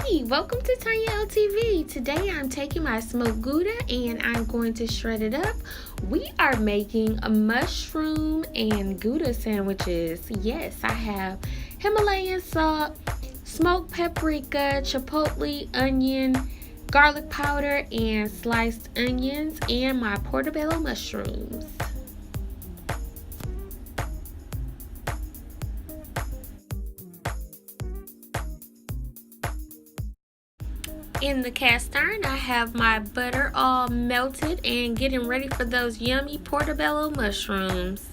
Hey, welcome to Tanya LTV. Today I'm taking my smoked Gouda and I'm going to shred it up. We are making a mushroom and Gouda sandwiches. Yes, I have Himalayan salt, smoked paprika, chipotle, onion, garlic powder, and sliced onions, and my portobello mushrooms. In the cast iron, I have my butter all melted and getting ready for those yummy portobello mushrooms.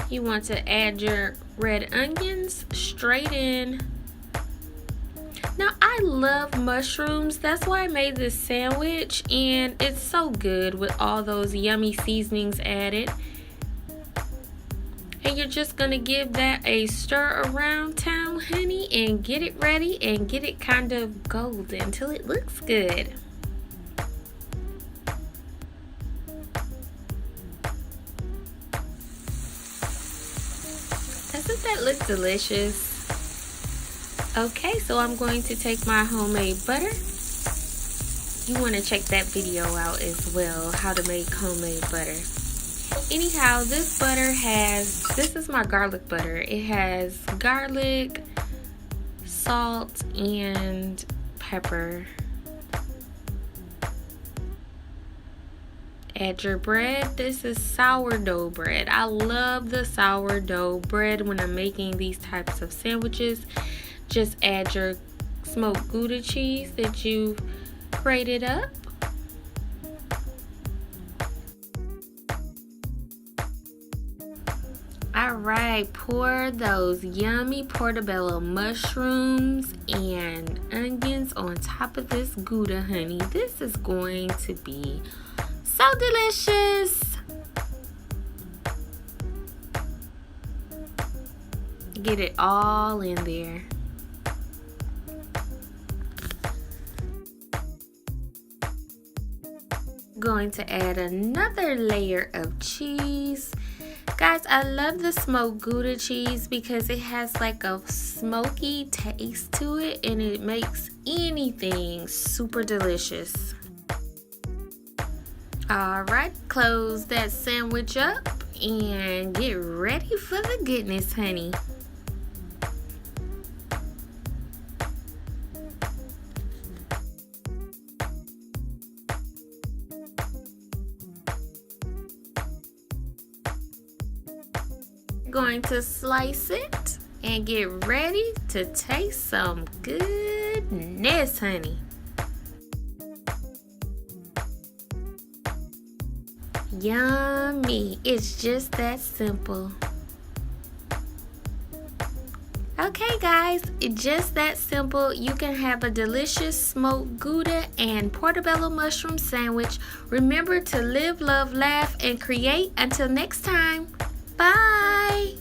You want to add your red onions straight in. Now, I love mushrooms. That's why I made this sandwich, and it's so good with all those yummy seasonings added. And you're just going to give that a stir around town, honey, and get it ready and get it kind of golden until it looks good. Doesn't that look delicious? Okay, so I'm going to take my homemade butter. You want to check that video out as well, how to make homemade butter. Anyhow, this is my garlic butter. It has garlic, salt, and pepper. Add your bread. This is sourdough bread. I love the sourdough bread when I'm making these types of sandwiches. Just add your smoked Gouda cheese that you've grated up. Alright, pour those yummy portobello mushrooms and onions on top of this Gouda, honey. This is going to be so delicious. Get it all in there. Going to add another layer of cheese. Guys, I love the smoked Gouda cheese because it has like a smoky taste to it and it makes anything super delicious. Alright, close that sandwich up and get ready for the goodness, honey. Going to slice it and get ready to taste some goodness, honey. Yummy. It's just that simple. Okay guys, it's just that simple. You can have a delicious smoked Gouda and portobello mushroom sandwich. Remember to live, love, laugh, and create. Until next time. Bye.